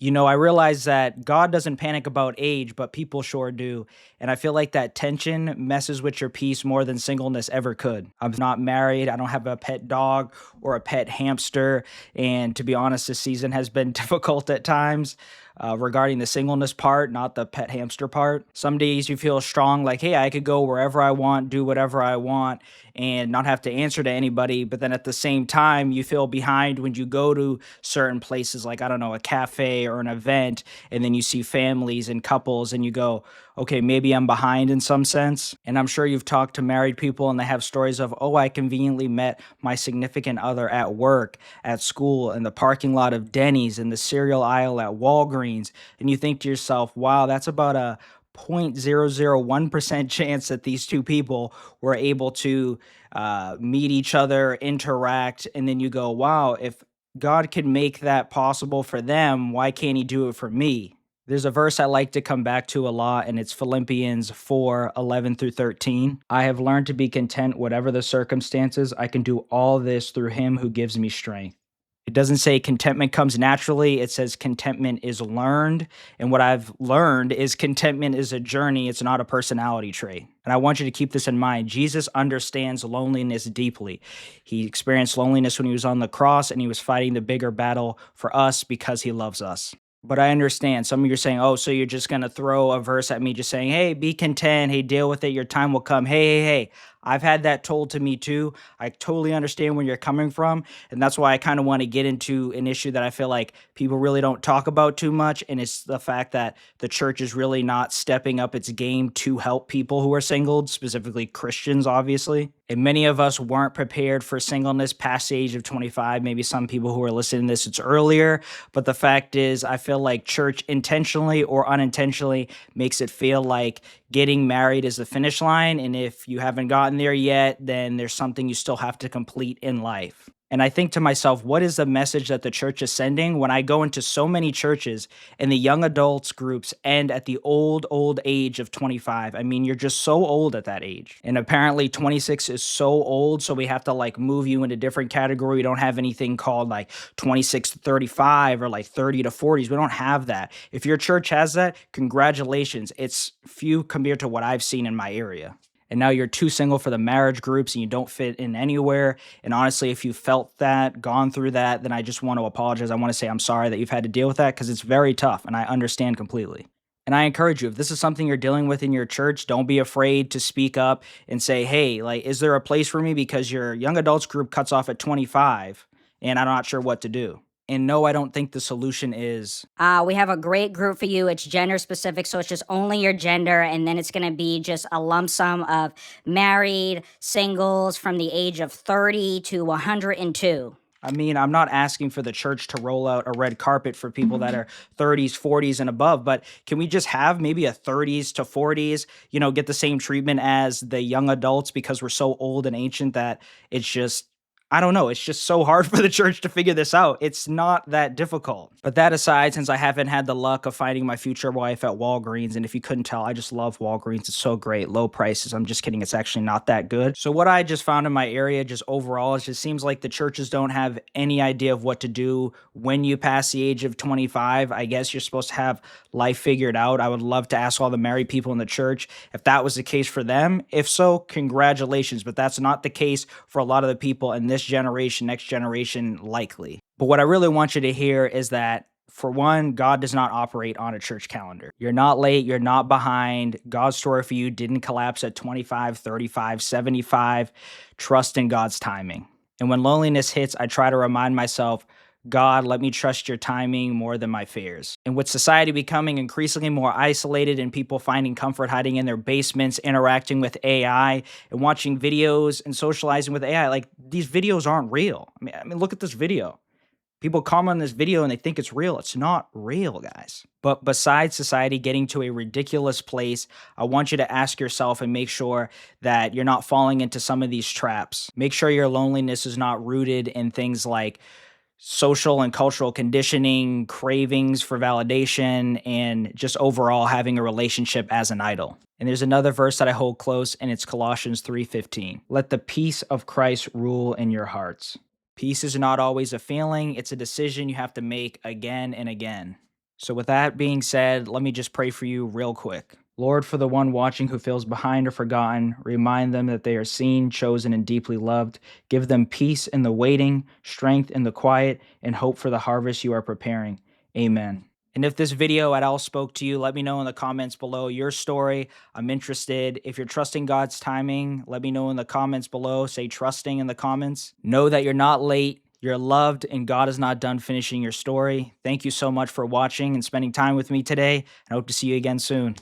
I realize that God doesn't panic about age, but people sure do. And I feel like that tension messes with your peace more than singleness ever could. I'm not married. I don't have a pet dog or a pet hamster. And to be honest, this season has been difficult at times regarding the singleness part, not the pet hamster part. Some days you feel strong, like, hey, I could go wherever I want, do whatever I want, and not have to answer to anybody. But then at the same time, you feel behind when you go to certain places, like, I don't know, a cafe or an event, and then you see families and couples, and you go, okay, maybe I'm behind in some sense. And I'm sure you've talked to married people and they have stories of, oh, I conveniently met my significant other at work, at school, in the parking lot of Denny's, in the cereal aisle at Walgreens. And you think to yourself, wow, that's about a 0.001% chance that these two people were able to meet each other, interact, and then you go, wow, if God could make that possible for them, why can't He do it for me? There's a verse I like to come back to a lot, and it's Philippians 4:11 through 13. I have learned to be content, whatever the circumstances. I can do all this through Him who gives me strength. It doesn't say contentment comes naturally. It says contentment is learned. And what I've learned is contentment is a journey. It's not a personality trait. And I want you to keep this in mind. Jesus understands loneliness deeply. He experienced loneliness when he was on the cross, and he was fighting the bigger battle for us because he loves us. But I understand. Some of you are saying, oh, so you're just going to throw a verse at me just saying, hey, be content. Hey, deal with it. Your time will come. Hey. I've had that told to me too. I totally understand where you're coming from. And that's why I kind of want to get into an issue that I feel like people really don't talk about too much. And it's the fact that the church is really not stepping up its game to help people who are singled, specifically Christians, obviously. And many of us weren't prepared for singleness past the age of 25. Maybe some people who are listening to this, it's earlier. But the fact is, I feel like church intentionally or unintentionally makes it feel like getting married is the finish line. And if you haven't gotten there yet, then there's something you still have to complete in life. And I think to myself, what is the message that the church is sending when I go into so many churches and the young adults groups end at the old age of 25? I mean, you're just so old at that age. And apparently 26 is so old, so we have to like move you into different category. We don't have anything called like 26 to 35 or like 30 to 40s. We don't have that. If your church has that, congratulations. It's few compared to what I've seen in my area. And now you're too single for the marriage groups and you don't fit in anywhere. And honestly, if you felt that, gone through that, then I just want to apologize. I want to say I'm sorry that you've had to deal with that because it's very tough and I understand completely. And I encourage you, if this is something you're dealing with in your church, don't be afraid to speak up and say, hey, like, is there a place for me? Because your young adults group cuts off at 25 and I'm not sure what to do. And no, I don't think the solution is, We have a great group for you. It's gender specific, so it's just only your gender, and then it's going to be just a lump sum of married singles from the age of 30 to 102. I mean, I'm not asking for the church to roll out a red carpet for people that are 30s, 40s, and above, but can we just have maybe a 30s to 40s, get the same treatment as the young adults because we're so old and ancient that it's just, I don't know. It's just so hard for the church to figure this out. It's not that difficult. But that aside, since I haven't had the luck of finding my future wife at Walgreens, and if you couldn't tell, I just love Walgreens. It's so great. Low prices. I'm just kidding. It's actually not that good. So what I just found in my area just overall, it just seems like the churches don't have any idea of what to do when you pass the age of 25. I guess you're supposed to have life figured out. I would love to ask all the married people in the church if that was the case for them. If so, congratulations. But that's not the case for a lot of the people in this generation, next generation, likely. But what I really want you to hear is that, for one, God does not operate on a church calendar. You're not late, you're not behind. God's story for you didn't collapse at 25, 35, 75. Trust in God's timing. And when loneliness hits, I try to remind myself, God, let me trust your timing more than my fears. And with society becoming increasingly more isolated and people finding comfort hiding in their basements, interacting with AI and watching videos and socializing with AI, like, these videos aren't real. I mean, look at this video. People comment on this video and they think it's real. It's not real, guys. But besides society getting to a ridiculous place, I want you to ask yourself and make sure that you're not falling into some of these traps. Make sure your loneliness is not rooted in things like social and cultural conditioning, cravings for validation, and just overall having a relationship as an idol. And there's another verse that I hold close, and it's Colossians 3:15. Let the peace of Christ rule in your hearts. Peace is not always a feeling, it's a decision you have to make again and again. So, with that being said, let me just pray for you real quick. Lord, for the one watching who feels behind or forgotten, remind them that they are seen, chosen, and deeply loved. Give them peace in the waiting, strength in the quiet, and hope for the harvest you are preparing. Amen. And if this video at all spoke to you, let me know in the comments below your story. I'm interested. If you're trusting God's timing, let me know in the comments below. Say trusting in the comments. Know that you're not late. You're loved, and God is not done finishing your story. Thank you so much for watching and spending time with me today. I hope to see you again soon.